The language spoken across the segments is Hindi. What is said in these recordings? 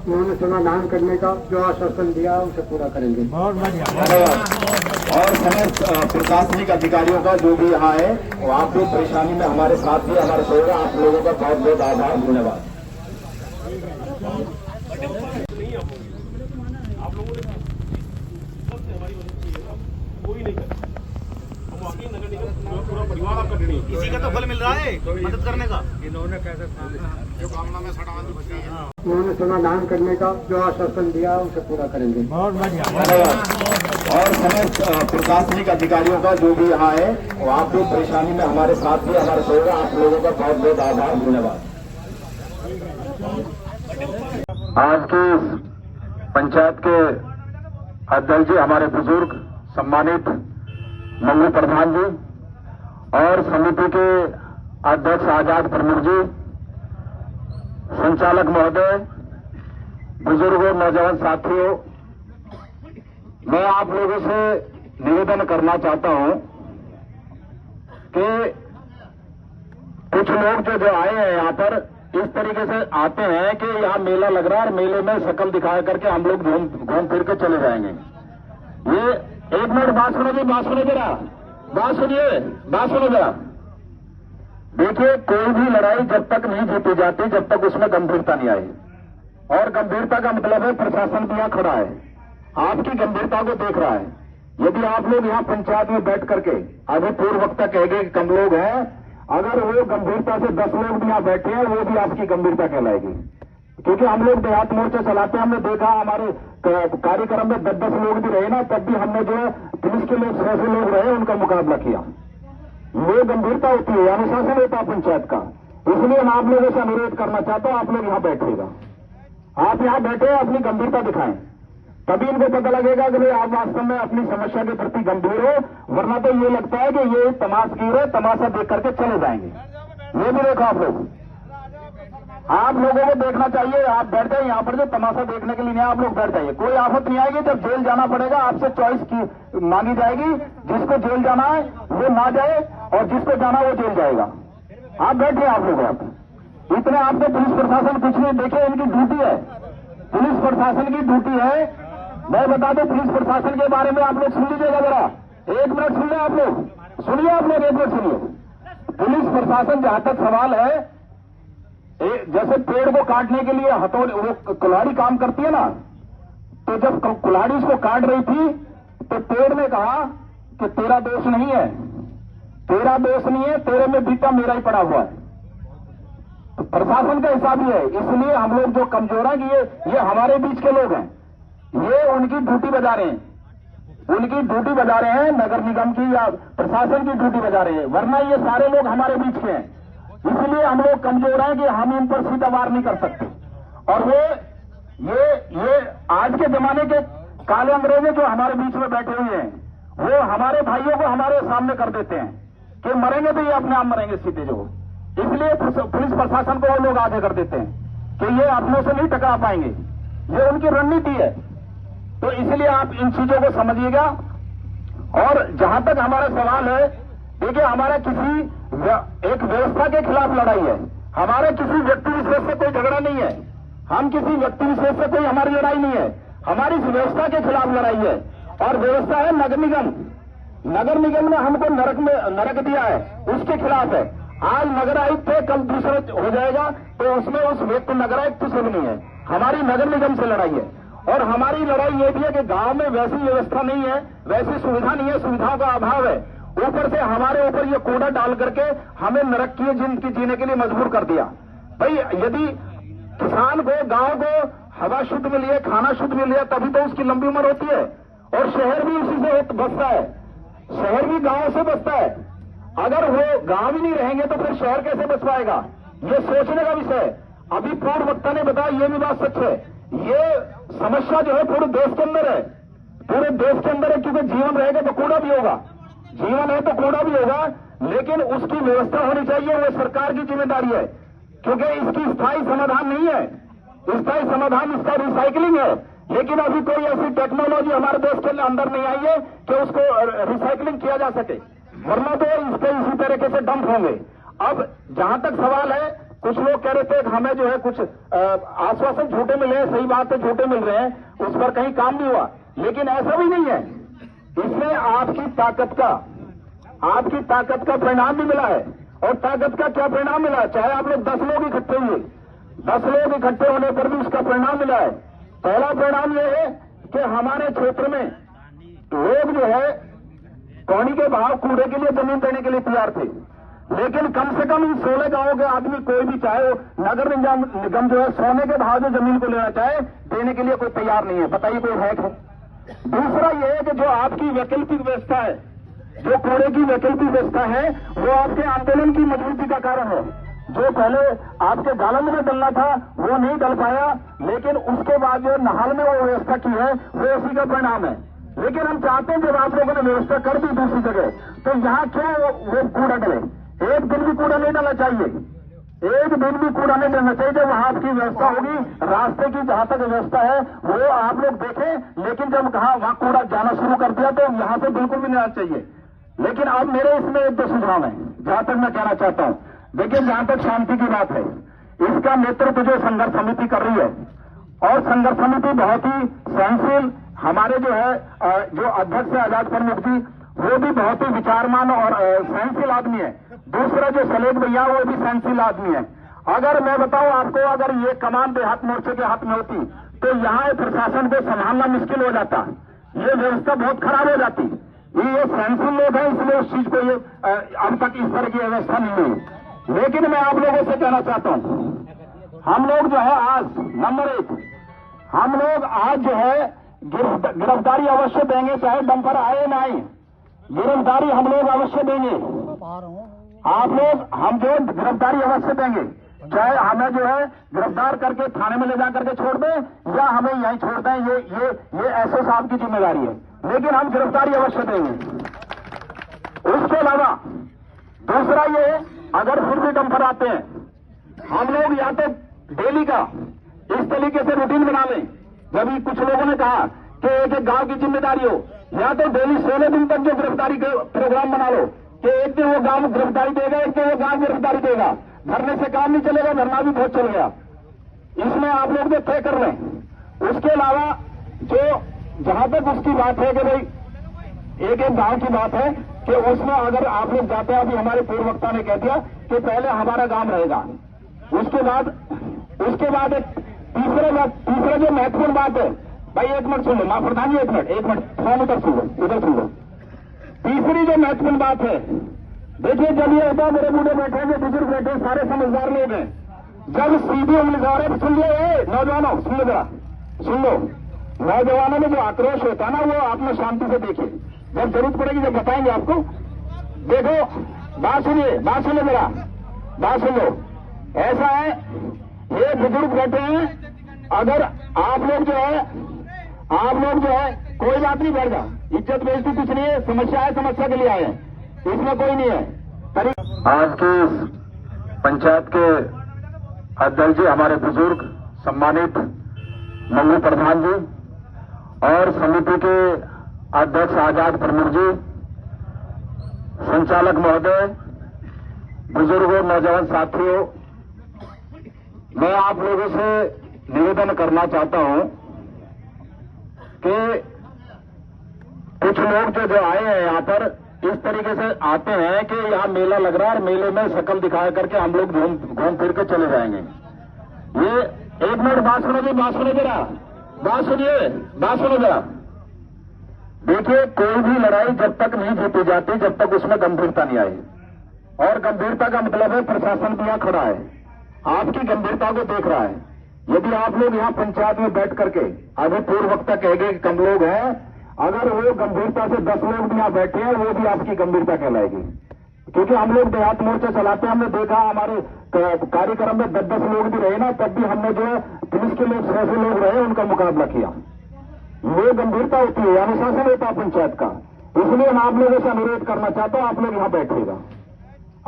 उन्होंने समाधान करने का जो आश्वासन दिया उसे पूरा करेंगे। बहुत बढ़िया। और समस्त प्रशासनिक अधिकारियों का जो भी यहाँ है वो आप लोग परेशानी में हमारे साथ भी हमारे सहयोग, आप लोगों का बहुत बहुत आभार, धन्यवाद। इसी का तो फल मिल रहा है मदद करने का। इन्होंने कैसे जो कामना में सड़ा उन्होंने समाधान करने का जो आश्वासन दिया उसे पूरा करेंगे। बहुत बढ़िया। और समस्त प्रशासनिक अधिकारियों का जो भी यहाँ है वो आप लोग परेशानी में हमारे साथ भी हमारे सहयोग, आप लोगों का बहुत बहुत आभार, धन्यवाद। आज की इस पंचायत के अध्यक्ष जी, हमारे बुजुर्ग सम्मानित मंगू प्रधान जी और समिति के अध्यक्ष आजाद प्रमुख जी, संचालक महोदय, बुजुर्गों, नौजवान साथियों, मैं आप लोगों से निवेदन करना चाहता हूं कि कुछ लोग जो आए हैं यहाँ पर इस तरीके से आते हैं कि यहाँ मेला लग रहा है और मेले में शकल दिखा करके हम लोग घूम फिर के चले जाएंगे। ये एक मिनट बात सुनो जी, बात सुनो जरा, बात सुनिए, बात सुनो जरा। देखिए, कोई भी लड़ाई जब तक नहीं जीती जाती जब तक उसमें गंभीरता नहीं आई, और गंभीरता का मतलब है प्रशासन भी यहाँ खड़ा है, आपकी गंभीरता को देख रहा है। यदि आप लोग यहाँ पंचायत में बैठ करके, अभी पूर्व वक्ता कहेंगे कि कम लोग हैं, अगर वो गंभीरता से 10 लोग भी यहाँ बैठे हैं वो भी आपकी गंभीरता कहलाएगी। क्योंकि हम लोग देहात मोर्चा चलाते हैं, हमने देखा हमारे कार्यक्रम में 10-10 लोग भी रहे ना, तब भी हमने जो है पुलिस के लोग 100 लोग रहे उनका मुकाबला किया। ये गंभीरता होती है, अनुशासन होता है पंचायत का। इसलिए मैं आप लोगों से अनुरोध करना चाहता हूं, आप लोग यहाँ बैठिएगा, आप यहाँ बैठे अपनी गंभीरता दिखाएं, तभी इनको पता लगेगा कि भाई आप वास्तव में अपनी समस्या के प्रति गंभीर हो। वरना तो ये लगता है कि ये तमाशगीर है, तमाशा देख करके चले जाएंगे। ये भी देखो आप लोगों को देखना चाहिए, आप बैठ जाए यहाँ पर, जो तमाशा देखने के लिए नहीं, आप लोग बैठ जाइए, कोई आफत नहीं आएगी। जब जेल जाना पड़ेगा आपसे चॉइस की मांगी जाएगी, जिसको जेल जाना है वो ना जाए और जिसको जाना वो जेल जाएगा। आप बैठे, आप लोग इतने आपसे पुलिस प्रशासन कुछ नहीं, देखिए इनकी ड्यूटी है, पुलिस प्रशासन की ड्यूटी है। मैं बता दूं पुलिस प्रशासन के बारे में, आप लोग सुन लीजिएगा जरा, एक मिनट सुन लें आप लोग, सुनिए आप लोग, एक मिनट सुनिए। पुलिस प्रशासन जहां तक सवाल है, जैसे पेड़ को काटने के लिए हथौड़ी, वो कुल्हाड़ी काम करती है ना, तो जब कुल्हाड़ी उसको काट रही थी तो पेड़ ने कहा कि तेरा दोष नहीं है, तेरा दोष नहीं है, तेरे में बीता मेरा ही पड़ा हुआ है। तो प्रशासन का हिसाब ही है। इसलिए हम लोग जो कमजोर हैं कि ये हमारे बीच के लोग हैं, ये उनकी ड्यूटी बजा रहे हैं, उनकी ड्यूटी बजा रहे हैं, नगर निगम की या प्रशासन की ड्यूटी बजा रहे हैं, वरना ये सारे लोग हमारे बीच के हैं। इसलिए हम लोग कमजोर हैं कि हम इन पर सीधा वार नहीं कर सकते। और ये आज के जमाने के काले अंग्रेज जो हमारे बीच में बैठे हुए हैं, वो हमारे भाइयों को हमारे सामने कर देते हैं कि मरेंगे तो ये अपने आप मरेंगे सीधे जो। इसलिए पुलिस प्रशासन को वो लोग आगे कर देते हैं कि ये अपनों से नहीं टकरा पाएंगे, ये उनकी रणनीति है। तो इसलिए आप इन चीजों को समझिएगा। और जहां तक हमारा सवाल है, देखिए हमारा किसी एक व्यवस्था के खिलाफ लड़ाई है, हमारे किसी व्यक्ति विशेष से कोई झगड़ा नहीं है, हम किसी व्यक्ति विशेष से कोई हमारी लड़ाई नहीं है, हमारी इस व्यवस्था के खिलाफ लड़ाई है। और व्यवस्था है नगर निगम, नगर निगम ने हमको नरक दिया है, उसके खिलाफ है। आज नगर आयुक्त है, कल दूसरा हो जाएगा, तो उसमें उस व्यक्ति नगर आयुक्त से भी नहीं है, हमारी नगर निगम से लड़ाई है। और हमारी लड़ाई ये भी है कि गांव में वैसी व्यवस्था नहीं है, वैसी सुविधा नहीं है, सुविधाओं का अभाव है। ऊपर से हमारे ऊपर ये कूड़ा डाल करके हमें नरक की जिंदगी जीने के लिए मजबूर कर दिया। भाई यदि किसान को, गांव को हवा शुद्ध मिली है, खाना शुद्ध मिल है, तभी तो उसकी लंबी उम्र होती है। और शहर भी उसी से बसता है, शहर भी गांव से बसता है। अगर वो गांव ही नहीं रहेंगे तो फिर शहर कैसे बच पाएगा, ये सोचने का विषय है। अभी पूर्व वक्ता ने बताया, ये भी बात सच है, ये समस्या जो है पूरे देश के अंदर है, पूरे देश के अंदर है। क्योंकि जीवन रहेगा तो कूड़ा भी होगा, जीवन है तो कूड़ा भी होगा, लेकिन उसकी व्यवस्था होनी चाहिए, वो सरकार की जिम्मेदारी है। क्योंकि इसकी स्थायी समाधान नहीं है, स्थायी समाधान इसका रिसाइकलिंग है। लेकिन अभी कोई ऐसी टेक्नोलॉजी हमारे देश के अंदर नहीं आई है कि उसको रिसाइकलिंग किया जा सके, वरना तो इस पे इसी तरीके से डंप होंगे। अब जहां तक सवाल है कुछ लोग कह रहे थे कि हमें जो है कुछ आश्वासन झूठे मिले हैं, सही बात है झूठे मिल रहे हैं, उस पर कहीं काम नहीं हुआ, लेकिन ऐसा भी नहीं है। इसमें आपकी ताकत का परिणाम भी मिला है। और ताकत का क्या परिणाम मिला है? चाहे आप लोग 10 लोग इकट्ठे हुए, 10 लोग इकट्ठे होने पर भी उसका परिणाम मिला है। पहला परिणाम यह है कि हमारे क्षेत्र में लोग जो है पानी के बहाव कूड़े के लिए जमीन देने के लिए तैयार थे, लेकिन कम से कम इन 16 गांवों के आदमी कोई भी चाहे नगर निगम जो है सोने के भाव जो जमीन को लेना चाहे देने के लिए कोई तैयार नहीं है। बताइए कोई है? दूसरा यह है कि जो आपकी वैकल्पिक व्यवस्था है, जो कूड़े की वैकल्पिक व्यवस्था है, वो आपके आंदोलन की मजबूती का कारण है। जो पहले आपके गालंद में डलना था वो नहीं डल पाया, लेकिन उसके बाद जो नहाल में वो व्यवस्था की है वो उसी का परिणाम है। लेकिन हम चाहते हैं जब आप लोगों ने व्यवस्था कर दी दूसरी जगह, तो यहाँ क्यों वो कूड़ा डले? एक दिन भी कूड़ा नहीं डालना चाहिए, एक दिन भी कूड़ा नहीं डालना चाहिए। जब वहां आपकी व्यवस्था होगी, रास्ते की जहां तक व्यवस्था है वो आप लोग देखें, लेकिन जब कहा वहां कूड़ा जाना शुरू कर दिया तो यहां से बिल्कुल भी नहीं आना चाहिए। लेकिन अब मेरे इसमें एक दो सुझाव है जहां तक मैं कहना चाहता हूं। देखिए, जहां तक शांति की बात है, इसका नेतृत्व जो संघर्ष समिति कर रही है, और संघर्ष समिति बहुत ही सहनशील, हमारे जो है जो अध्यक्ष है आजाद प्रमुख जी, वो भी बहुत ही विचारमान और सहनशील आदमी है। दूसरा जो सलेख भैया वो भी सहनशील आदमी है। अगर मैं बताऊं आपको, अगर ये कमान देहात मोर्चे के हाथ में होती तो यहाँ प्रशासन को संभालना मुश्किल हो जाता, ये व्यवस्था बहुत खराब हो जाती। ये सहनशील लोग हैं, इसलिए उस चीज को ये अब तक इस तरह की व्यवस्था नहीं हुई। लेकिन मैं आप लोगों से कहना चाहता हूं, हम लोग जो है आज नंबर 1, हम लोग आज जो है गिरफ्तारी अवश्य देंगे, चाहे डंपर आए ना आए, गिरफ्तारी हम लोग अवश्य देंगे। आप लोग हम जो गिरफ्तारी अवश्य देंगे, चाहे हमें जो है गिरफ्तार करके थाने में ले जा करके छोड़ दें या हमें यहीं छोड़ दें, ये एसओ साहब की जिम्मेदारी है, लेकिन हम गिरफ्तारी अवश्य देंगे। उसके अलावा दूसरा ये, अगर फिर भी डंपर आते हैं, हम लोग या तो डेली का इस तरीके से रूटीन बना लें, जब कुछ लोगों ने कहा कि एक गांव की जिम्मेदारी हो, या तो डेली 16 दिन तक जो गिरफ्तारी का प्रोग्राम बना लो कि एक दिन वो गांव गिरफ्तारी देगा, एक दिन वो गांव गिरफ्तारी देगा। धरने से काम नहीं चलेगा, धरना भी बहुत चल गया, इसमें आप लोग जो तय कर लें। उसके अलावा जो जहां तक उसकी बात है कि भाई एक गांव की बात है कि उसमें अगर आप लोग जाते हैं, अभी हमारे पूर्व वक्ता ने कह दिया कि पहले हमारा गांव रहेगा, उसके बाद एक तीसरा जो महत्वपूर्ण बात है, भाई एक मिनट सुन लो, मां प्रधान जी एक मिनट फोन उधर सुन लो। तीसरी जो महत्वपूर्ण बात है, देखिए जब ये होता, मेरे बूढ़े बैठे हैं, बुजुर्ग बैठे हैं, सारे समझदार लोग हैं, जब सीधी उम्मीदवार सुन लो, नौजवानों सुन लो, जरा सुन लो, नौजवानों में जो आक्रोश होता है ना, वो आप में शांति से देखिए, जब जरूरत पड़ेगी जब बताएंगे आपको। देखो, बात सुनिए मेरा, बात सुन लो। ऐसा है, ये बुजुर्ग बैठे हैं, अगर आप लोग जो है कोई बात नहीं, बैठ जा, इज्जत बेइज्जती कुछ नहीं है, समस्या है, समस्या के लिए आए हैं, इसमें कोई नहीं है। आज की पंचायत के अध्यक्ष जी, हमारे बुजुर्ग सम्मानित मंगू प्रधान जी, और समिति के अध्यक्ष आजाद प्रमुख जी, संचालक महोदय, बुजुर्गों, नौजवान साथियों, मैं आप लोगों से निवेदन करना चाहता हूं कि कुछ लोग जो आए हैं यहाँ पर, इस तरीके से आते हैं कि यहाँ मेला लग रहा है और मेले में शकल दिखा करके हम लोग घूम फिर के चले जाएंगे। ये एक मिनट बात सुनो जी, बात सुनो जरा, बात सुनो जरा। देखिए, कोई भी लड़ाई जब तक नहीं जीती जाती, जब तक उसमें गंभीरता नहीं आई, और गंभीरता का मतलब है प्रशासन भी यहाँ खड़ा है, आपकी गंभीरता को देख रहा है। यदि आप लोग यहाँ पंचायत में बैठ करके, अभी पूर्व वक्ता कहेंगे कि कम लोग हैं, अगर वो गंभीरता से 10 लोग भी यहाँ बैठे हैं, वो भी आपकी गंभीरता कहलाएगी। क्योंकि हम लोग देहात मोर्चा चलाते हैं, हमने देखा हमारे कार्यक्रम में 10-10 लोग भी रहे ना, तब भी हमने जो है पुलिस के लोग 100 लोग रहे, उनका मुकाबला किया। ये गंभीरता होती है, अनुशासन होता है पंचायत का। इसलिए मैं आप लोगों से अनुरोध करना चाहता हूं, आप लोग यहाँ बैठिएगा,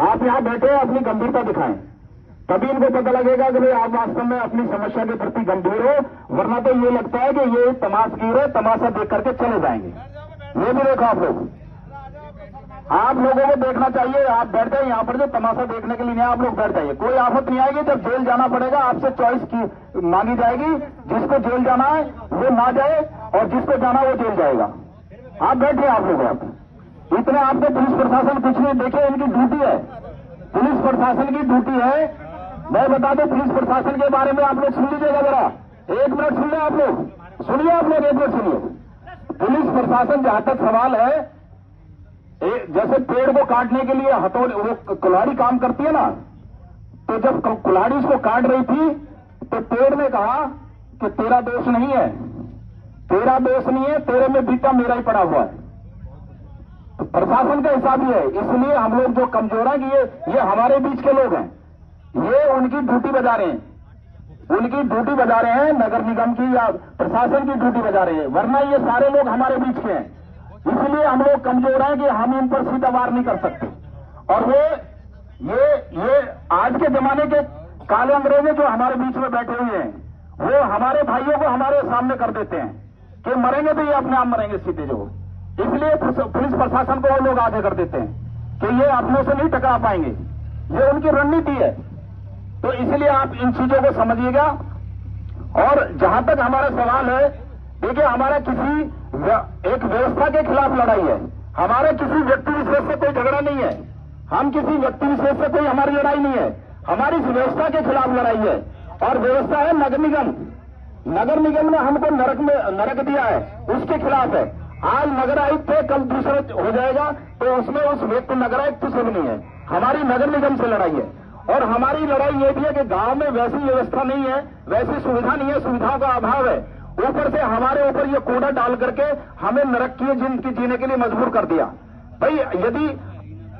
आप यहाँ बैठे अपनी गंभीरता दिखाएं, तभी इनको पता लगेगा कि भाई आप वास्तव में अपनी समस्या के प्रति गंभीर हो, वरना तो ये लगता है कि ये तमाशगीर है, तमाशा देख करके चले जाएंगे। ये भी देखो आप लोग, आप लोगों को देखना चाहिए, आप बैठ जाइए यहाँ पर, जो तमाशा देखने के लिए नहीं, आप लोग बैठ जाइए, कोई आफत नहीं आएगी। जब जेल जाना पड़ेगा आपसे चॉइस की मांगी जाएगी, जिसको जेल जाना है वो ना जाए और जिसको जाना वो जेल जाएगा। आप बैठिए, आप लोग आप इतने आपको पुलिस प्रशासन कुछ नहीं, देखिए इनकी ड्यूटी है, पुलिस प्रशासन की ड्यूटी है। मैं बता दूं पुलिस प्रशासन के बारे में आप लोग सुन लीजिएगा जरा, 1 मिनट सुन लें आप लोग, सुनिए आप लोग 1 मिनट सुनिए। पुलिस प्रशासन जहां तक सवाल है, जैसे पेड़ को काटने के लिए हथौड़ी वो कुल्हाड़ी काम करती है ना, तो जब कुल्हाड़ी उसको काट रही थी तो पेड़ ने कहा कि तेरा दोष नहीं है, तेरा दोष नहीं है, तेरे में बीता मेरा ही पड़ा हुआ है। तो प्रशासन का हिसाब ही है, इसलिए हम लोग जो कमजोर हैं कि ये हमारे बीच के लोग हैं, ये उनकी ड्यूटी बजा रहे हैं, उनकी ड्यूटी बजा रहे हैं, नगर निगम की या प्रशासन की ड्यूटी बजा रहे हैं, वरना ये सारे लोग हमारे बीच के हैं। इसलिए हम लोग कमजोर हैं कि हम इन पर सीधा वार नहीं कर सकते। और ये आज के जमाने के काले अंग्रेज जो हमारे बीच में बैठे हुए हैं, वो हमारे भाइयों को हमारे सामने कर देते हैं कि मरेंगे तो ये अपने आप मरेंगे सीधे जो। इसलिए पुलिस प्रशासन को वो लोग आगे कर देते हैं कि ये अपनों से नहीं टकरा पाएंगे, ये उनकी रणनीति है। तो इसलिए आप इन चीजों को समझिएगा। और जहां तक हमारा सवाल है, देखिए हमारा किसी एक व्यवस्था के खिलाफ लड़ाई है, हमारे किसी व्यक्ति विशेष से कोई झगड़ा नहीं है, हम किसी व्यक्ति विशेष से कोई हमारी लड़ाई नहीं है, हमारी इस व्यवस्था के खिलाफ लड़ाई है। और व्यवस्था है नगर निगम, नगर निगम ने हमको नरक दिया है, उसके खिलाफ है। आज नगर आयुक्त थे, कल दूसरा हो जाएगा, तो उसमें उस व्यक्ति नगर आयुक्त से नहीं है, हमारी नगर निगम से लड़ाई है। और हमारी लड़ाई ये भी है कि गांव में वैसी व्यवस्था नहीं है, वैसी सुविधा नहीं है, सुविधाओं का अभाव है। ऊपर से हमारे ऊपर ये कूड़ा डाल करके हमें नरक की जिंदगी जीने के लिए मजबूर कर दिया। भाई यदि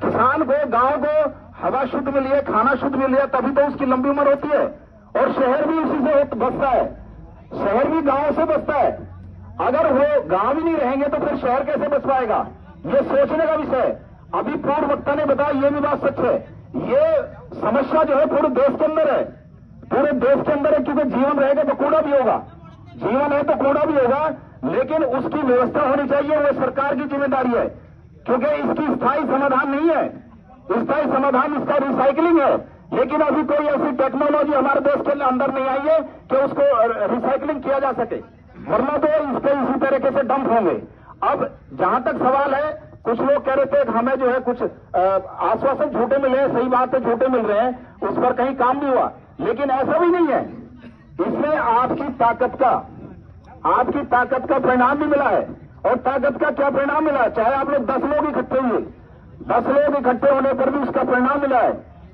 किसान को, गांव को हवा शुद्ध मिली है, खाना शुद्ध मिल है, तभी तो उसकी लंबी उम्र होती है। और शहर भी उसी से बसता है, शहर भी गांव से बसता है। अगर वो गांव ही नहीं रहेंगे तो फिर शहर कैसे बच पाएगा, ये सोचने का विषय है। अभी पूर्व वक्ता ने बताया, ये भी बात सच है, ये समस्या जो है पूरे देश के अंदर है, पूरे देश के अंदर है, क्योंकि जीवन रहेगा तो कूड़ा भी होगा, जीवन है तो कूड़ा भी होगा, लेकिन उसकी व्यवस्था होनी चाहिए, वो सरकार की जिम्मेदारी है। क्योंकि इसकी स्थायी समाधान नहीं है, स्थायी समाधान इसका रिसाइकलिंग है। लेकिन अभी कोई ऐसी टेक्नोलॉजी हमारे देश के अंदर नहीं आई है कि उसको रिसाइकलिंग किया जा सके, वरना तो इस पे इसी तरीके से डंप होंगे। अब जहां तक सवाल है, कुछ लोग कह रहे थे कि हमें जो है कुछ आश्वासन झूठे मिले हैं, सही बात है झूठे मिल रहे हैं, उस पर कहीं काम नहीं हुआ, लेकिन ऐसा भी नहीं है। इसमें आपकी ताकत का परिणाम भी मिला है। और ताकत का क्या परिणाम मिला है, चाहे आप लोग 10 लोग इकट्ठे हुए, 10 लोग इकट्ठे होने पर भी उसका परिणाम मिला है।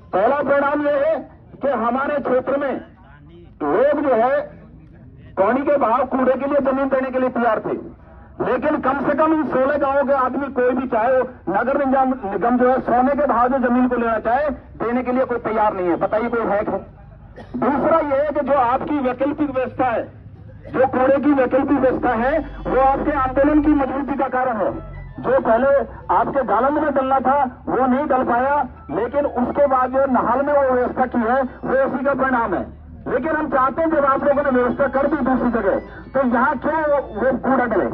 पहला परिणाम यह है कि हमारे क्षेत्र में लोग जो है पानी के भाव कूड़े के लिए जमीन देने के लिए तैयार थे, लेकिन कम से कम इन 16 गांवों के आदमी, कोई भी चाहे नगर निगम जो है सोने के भाव जो जमीन को लेना चाहे, देने के लिए कोई तैयार नहीं है। बताइए कोई है? दूसरा यह है कि जो आपकी वैकल्पिक व्यवस्था है, जो कूड़े की वैकल्पिक व्यवस्था है, वो आपके आंदोलन की मजबूती का कारण है। जो पहले आपके गालंद में डलना था वो नहीं डल पाया, लेकिन उसके बाद जो नहाल में वो व्यवस्था की है वो उसी का परिणाम है। लेकिन हम चाहते हैं जब आप लोगों ने व्यवस्था कर दी दूसरी जगह, तो यहाँ क्यों वो कूड़ा डले?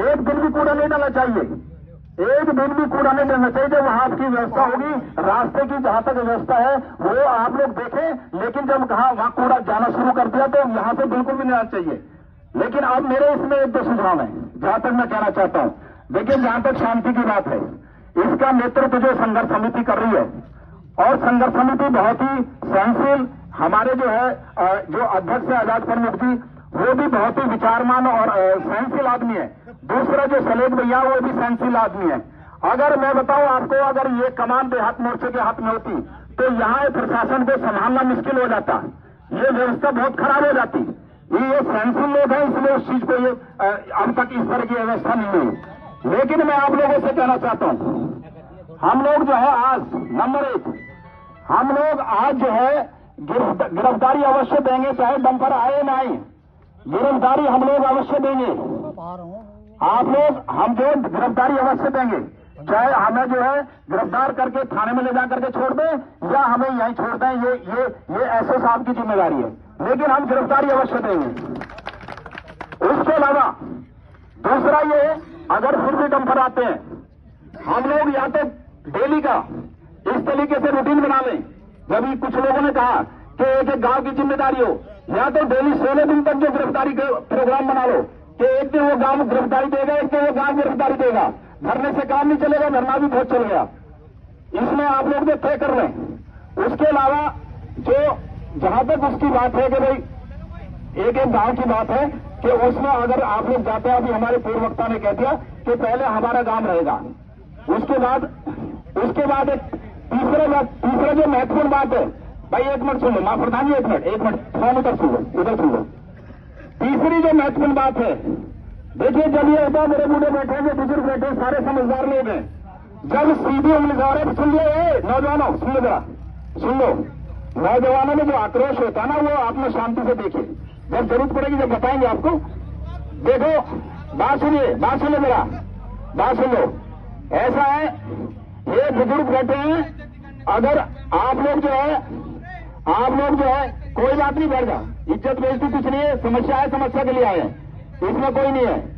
एक दिन भी कूड़ा नहीं डालना चाहिए, एक दिन भी कूड़ा नहीं डालना चाहिए। जब वहां आपकी व्यवस्था होगी, रास्ते की जहां तक व्यवस्था है वो आप लोग देखें, लेकिन जब कहा वहां कूड़ा जाना शुरू कर दिया तो यहां से बिल्कुल भी नहीं आना चाहिए। लेकिन अब मेरे इसमें एक दो सुझाव है जहां तक मैं कहना चाहता हूं। देखिए, जहां तक शांति की बात है, इसका नेतृत्व जो संघर्ष समिति कर रही है, और संघर्ष समिति बहुत ही सहनशील, हमारे जो है जो अध्यक्ष है आजाद प्रमुख जी, वो भी बहुत ही विचारमान और सहनशील आदमी है। दूसरा जो सलेद भैया, वो भी सहनशील आदमी है। अगर मैं बताऊं आपको, अगर ये कमान देहात मोर्चे के हाथ में होती तो यहाँ प्रशासन को संभालना मुश्किल हो जाता, ये व्यवस्था बहुत खराब हो जाती। ये सहनशील लोग हैं, इसलिए उस चीज को ये अब तक इस तरह की व्यवस्था नहीं हुई। लेकिन मैं आप लोगों से कहना चाहता हूं, हम लोग जो है आज नंबर 1, हम लोग आज जो है गिरफ्तारी अवश्य देंगे, चाहे डंपर आए ना आए, गिरफ्तारी हम लोग अवश्य देंगे। आप लोग, हम जो गिरफ्तारी अवश्य देंगे, चाहे हमें जो है गिरफ्तार करके थाने में ले जा करके छोड़ दें या हमें यहीं छोड़ दें, ये एसओ साहब की जिम्मेदारी है, लेकिन हम गिरफ्तारी अवश्य देंगे। उसके अलावा दूसरा ये, अगर फिर भी डंपर आते हैं, हम लोग या तो डेली का इस तरीके से रूटीन बना लें। जब कुछ लोगों ने कहा कि एक एक गांव की जिम्मेदारी हो, या तो डेली 16 दिन तक जो गिरफ्तारी का प्रोग्राम बना लो कि एक दिन वो गांव गिरफ्तारी देगा, एक दिन वो गांव गिरफ्तारी देगा। धरने से काम नहीं चलेगा, धरना भी बहुत चल गया। इसमें आप लोग जो तय कर लें। उसके अलावा जो जहां तक उसकी बात है कि भाई एक एक गांव की बात है कि उसमें अगर आप लोग जाते हैं, अभी हमारे पूर्व वक्ता ने कह दिया कि पहले हमारा गांव रहेगा, उसके बाद एक तीसरा जो महत्वपूर्ण बात है, भाई एक मिनट सुन लो, मां प्रधान जी एक मिनट फोन उधर सुन लो। तीसरी जो महत्वपूर्ण बात है, देखिए जब ये होता मेरे बूढ़े बैठे हैं, बुजुर्ग बैठे हैं, सारे समझदार लोग हैं, जब सीधी उंगली जा रहे सुन लिया, नौजवानों सुन लो जरा, सुन लो। नौजवानों में जो आक्रोश होता है ना, वो आप में शांति से देखिए, जब जरूरत पड़ेगी जब बताएंगे आपको। देखो बात सुनिए मेरा, बात सुन लो। ऐसा है, ये बुजुर्ग बैठे हैं, अगर आप लोग जो है कोई बात नहीं, बैठ जा, इज्जत बेइज्जती कुछ नहीं है, समस्या है, समस्या के लिए आए हैं, इसमें कोई नहीं है।